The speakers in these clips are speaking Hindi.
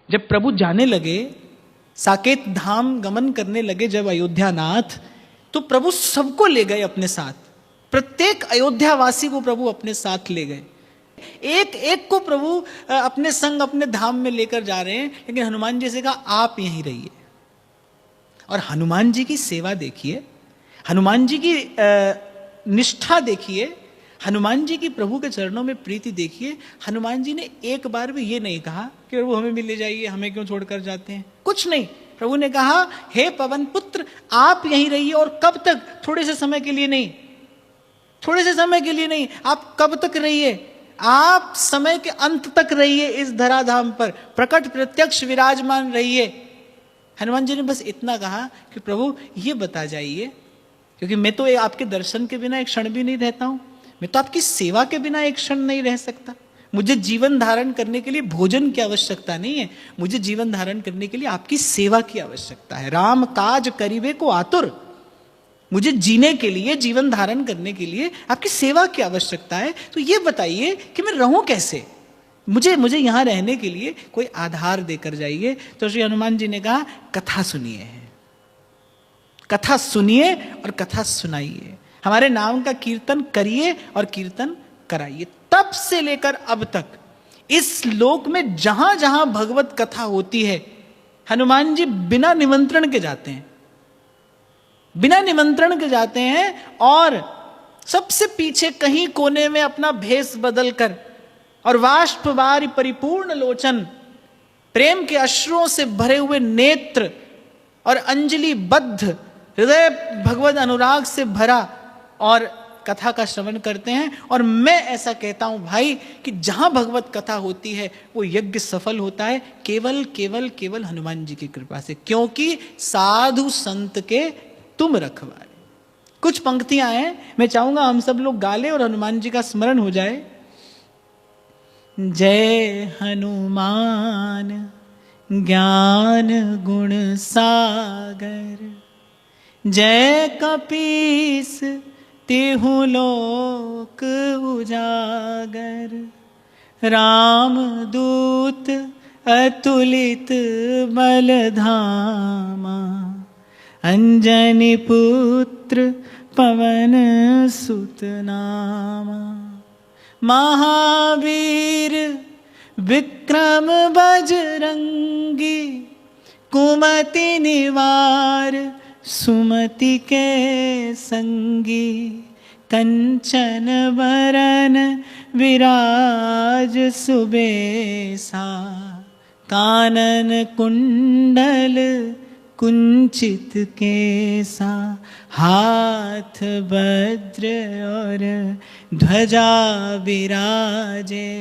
जब प्रभु जाने लगे, साकेत धाम गमन करने लगे जब अयोध्यानाथ, तो प्रभु सबको ले गए अपने साथ। प्रत्येक अयोध्यावासी को प्रभु अपने साथ ले गए। एक एक को प्रभु अपने संग अपने धाम में लेकर जा रहे हैं। लेकिन हनुमान जी से कहा आप यहीं रहिए। और हनुमान जी की सेवा देखिए, हनुमान जी की निष्ठा देखिए, हनुमान जी की प्रभु के चरणों में प्रीति देखिए। हनुमान जी ने एक बार भी ये नहीं कहा कि प्रभु हमें भी ले जाइए, हमें क्यों छोड़कर जाते हैं, कुछ नहीं। प्रभु ने कहा हे पवन पुत्र आप यहीं रहिए। और कब तक? थोड़े से समय के लिए नहीं, थोड़े से समय के लिए नहीं, आप कब तक रहिए? आप समय के अंत तक रहिए इस धराधाम पर, प्रकट प्रत्यक्ष विराजमान रहिए। हनुमान जी ने बस इतना कहा कि प्रभु ये बता जाइए, क्योंकि मैं तो आपके दर्शन के बिना एक क्षण भी नहीं रहता हूं, मैं तो आपकी सेवा के बिना एक क्षण नहीं रह सकता। मुझे जीवन धारण करने के लिए भोजन की आवश्यकता नहीं है, मुझे जीवन धारण करने के लिए आपकी सेवा की आवश्यकता है। राम काज करीबे को आतुर, मुझे जीने के लिए, जीवन धारण करने के लिए आपकी सेवा की आवश्यकता है। तो ये बताइए कि मैं रहूं कैसे, मुझे यहां रहने के लिए कोई आधार देकर जाइए। तो श्री हनुमान जी ने कहा कथा सुनिए, कथा सुनिए और कथा सुनाइए, हमारे नाम का कीर्तन करिए और कीर्तन कराइए। तब से लेकर अब तक इस लोक में जहां जहां भगवत कथा होती है, हनुमान जी बिना निमंत्रण के जाते हैं, बिना निमंत्रण के जाते हैं। और सबसे पीछे कहीं कोने में अपना भेष बदल कर और वाष्प वारी परिपूर्ण लोचन, प्रेम के अश्रुओं से भरे हुए नेत्र और अंजलि बद्ध हृदय भगवत अनुराग से भरा, और कथा का श्रवण करते हैं। और मैं ऐसा कहता हूं भाई कि जहां भगवत कथा होती है वो यज्ञ सफल होता है केवल केवल केवल हनुमान जी की कृपा से, क्योंकि साधु संत के तुम रखवारे। कुछ पंक्तियां हैं, मैं चाहूंगा हम सब लोग गा लें और हनुमान जी का स्मरण हो जाए। जय हनुमान ज्ञान गुण सागर, जय कपीस तिहु लोक उजागर, राम दूत अतुलित बल धामा, अंजनी पुत्र पवन सुत नामा, महावीर विक्रम बजरंगी, कुमति निवार सुमति के संगी, कंचन बरन विराज सुबेसा, कानन कुंडल कुंचित केसा, हाथ वज्र और ध्वजा विराजे,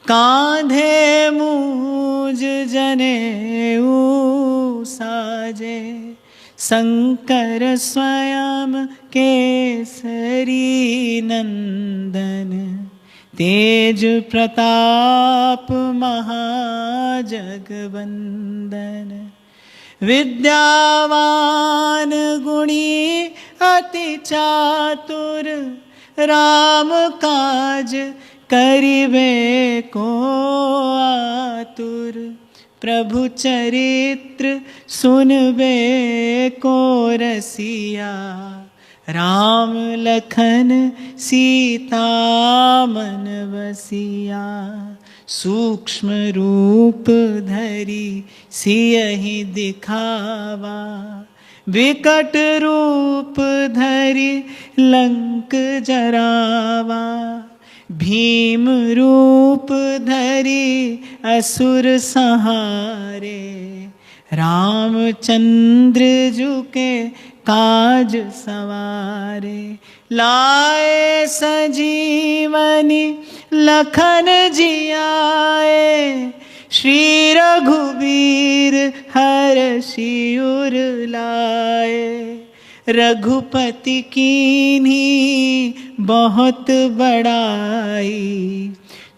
कांधे मूज जनेऊ साजे, शंकर स्वयं केसरी नंदन, तेज प्रताप महाजगवंदन, विद्यावान गुणी अति चातुर, राम काज करिबे को आतुर, प्रभु चरित्र सुनबे को रसिया, राम लखन सीता मन बसिया, सूक्ष्म रूप धरि सियहि दिखावा, विकट रूप धरि लंक जरावा, भीम रूप धरि असुर संहारे, रामचंद्र जु के काज सवारे, लाए सजीवनी लखन जियाए, श्री रघुवीर हर्षि उर लाए, रघुपति कीन्ही बहुत बड़ाई,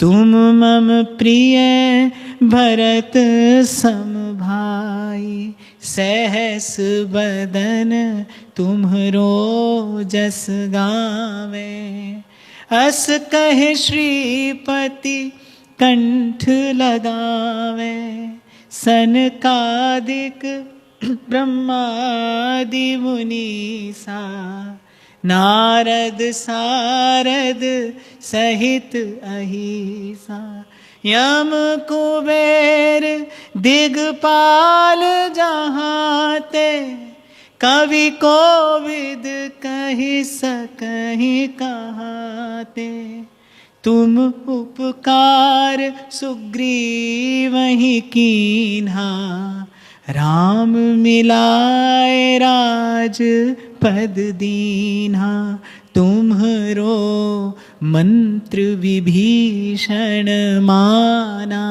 तुम मम प्रिय भरत सम भाई, सहस बदन तुम्हरो जस गावे, अस कहे श्रीपति कंठ लगावे, सनकादिक ब्रह्मादि मुनीसा, नारद सारद सहित अहिसा, यम कुबेर दिगपाल जहाँ ते, कवि कोविद कहि सकहि कहाते। तुम उपकार सुग्रीवहि कीन्हा, राम मिलाए राज पद दीन्हा। तुम्हरो मंत्र विभीषण माना,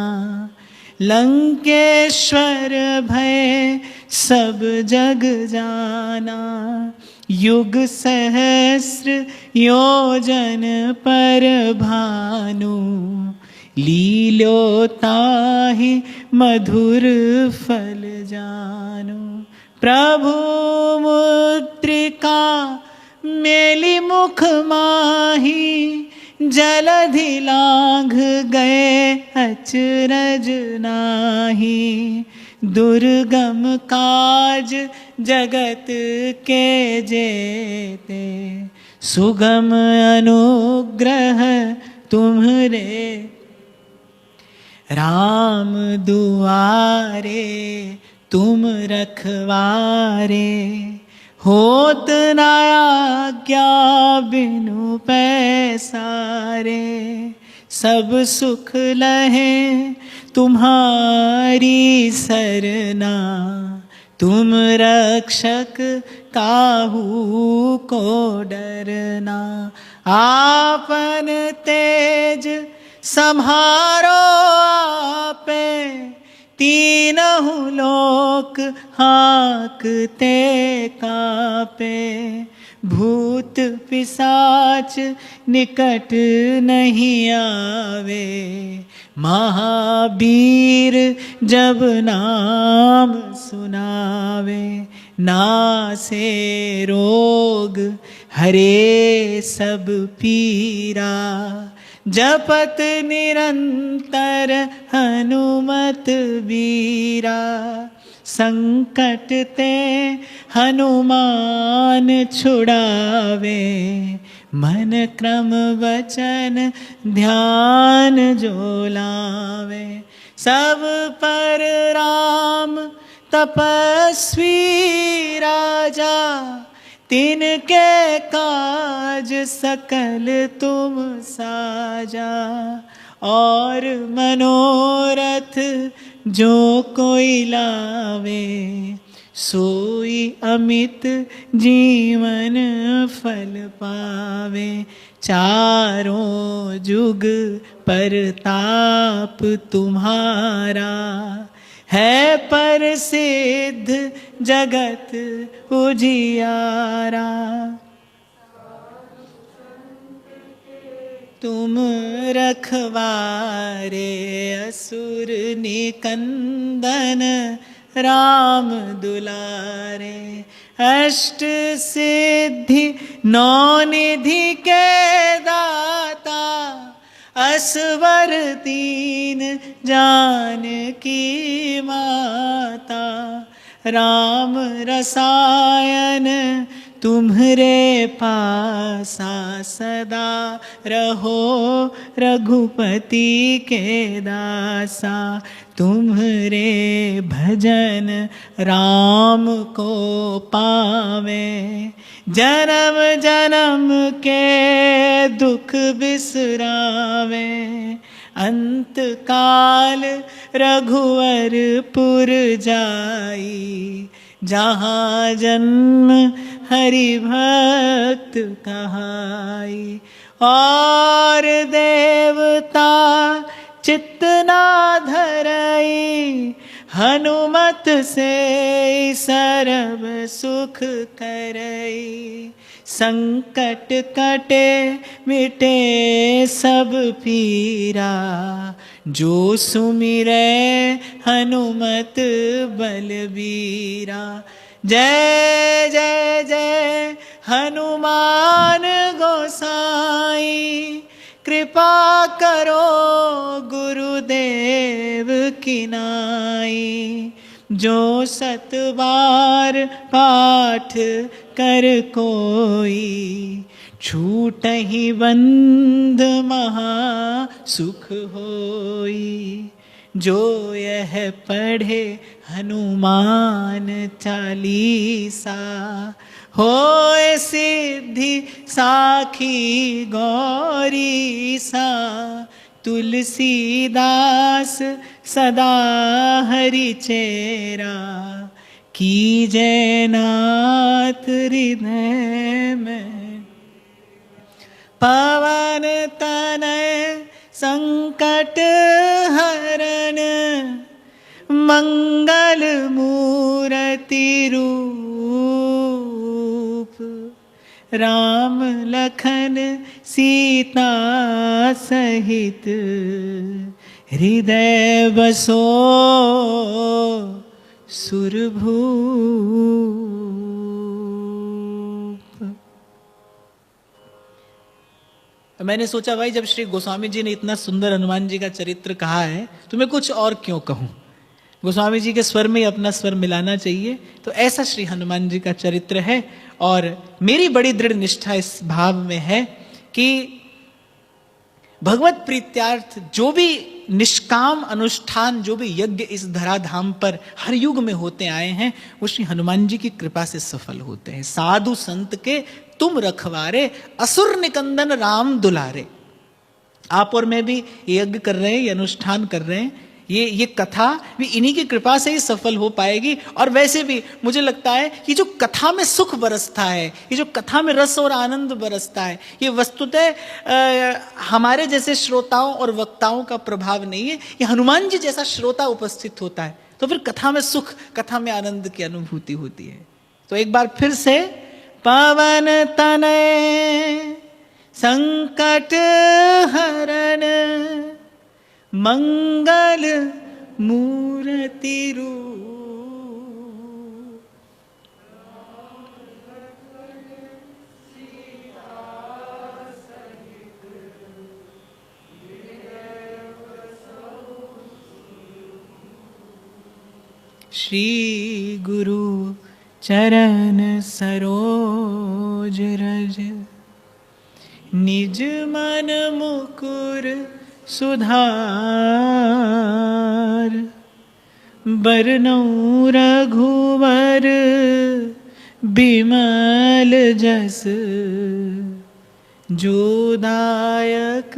लंकेश्वर भय सब जग जाना। युग सहस्र योजन पर भानु, लील्यो ताहि मधुर फल जानु। प्रभु मुद्रिका मेली मुख माही, जलधि लांघ गए अचरज नाही। दुर्गम काज जगत के जेते, सुगम अनुग्रह तुम्हरे। राम दुआरे तुम रखवारे, होत न आज्ञा बिनु पैसारे। सब सुख लहे तुम्हारी सरना, तुम रक्षक काहू को डरना। आपन तेज सम्हारो आपे, तीनहु लोक हाँकते कापे। भूत पिशाच निकट नहीं आवे, महावीर जब नाम सुनावे। नासे रोग हरे सब पीरा, जपत निरंतर हनुमत बीरा। संकट ते हनुमान छुड़ावे, मन क्रम वचन ध्यान जो लावे। सब पर राम तपस्वी राजा, तिनके काज सकल तुम साजा। और मनोरथ जो कोई लावे, सोई अमित जीवन फल पावे। चारों जुग परताप तुम्हारा, है पर सिद्ध जगत उजियारा। तुम रखवारे असुर निकंदन, राम दुलारे। अष्ट सिद्धि नौ निधि के दाता, असवर दीन जानकी माता। राम रसायन तुम्हरे पासा, सदा रहो रघुपति के दासा। तुम्हरे भजन राम को पावे, जन्म जन्म के दुख बिसरावे। अंत काल रघुवरपुर जाई, जहाँ जन्म हरि भक्त कहाई। और देवता चित्त ना धरई, हनुमत से सर्व सुख करई। संकट कटे मिटे सब पीरा, जो सुमिरै हनुमत बलबीरा। जय जय जय हनुमान गोसाई, कृपा करो गुरुदेव की नाई। जो 7 बार पाठ कर कोई, छूटहि बंध महा सुख होई। जो यह पढ़े हनुमान चालीसा, होए सिद्धि साखी गौरी सा। तुलसीदास सदा हरि चेरा, कीजय नाथ हृदय में। पवन तनय संकट हरण, मंगल मूर्ति रूप। राम लखन सीता सहित, हृदय बसो सुरभूप। मैंने सोचा भाई जब श्री गोस्वामी जी ने इतना सुंदर हनुमान जी का चरित्र कहा है तो मैं कुछ और क्यों कहूं। गोस्वामी जी के स्वर में अपना स्वर मिलाना चाहिए। तो ऐसा श्री हनुमान जी का चरित्र है और मेरी बड़ी दृढ़ निष्ठा इस भाव में है कि भगवत प्रीत्यार्थ जो भी निष्काम अनुष्ठान, जो भी यज्ञ इस धराधाम पर हर युग में होते आए हैं, वो श्री हनुमान जी की कृपा से सफल होते हैं। साधु संत के तुम रखवारे, असुर निकंदन राम दुलारे। आप और मैं भी यज्ञ कर रहे हैं, ये अनुष्ठान कर रहे हैं, ये कथा भी इन्हीं की कृपा से ही सफल हो पाएगी। और वैसे भी मुझे लगता है कि जो कथा में सुख बरसता है, ये जो कथा में रस और आनंद बरसता है, ये वस्तुतः हमारे जैसे श्रोताओं और वक्ताओं का प्रभाव नहीं है। ये हनुमान जी जैसा श्रोता उपस्थित होता है तो फिर कथा में सुख, कथा में आनंद की अनुभूति होती है। तो एक बार फिर से, पवन तनय संकट हरण, मंगल मूर्ति रूप। श्री गुरु चरण सरोज रज, निज मन मुकुर सुधार। बरनउँ रघुवर बिमल जस, जो दायक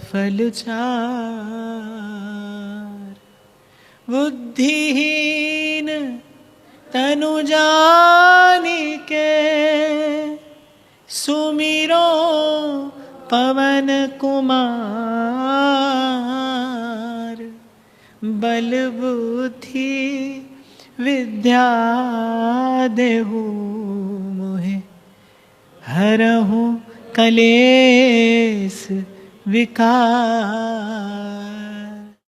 फल चार। बुद्धिहीन तनु जानिके, सुमिरो पवन कुमार। बल बुद्धि विद्या देहु मोहे, हरहु कलेस विकार।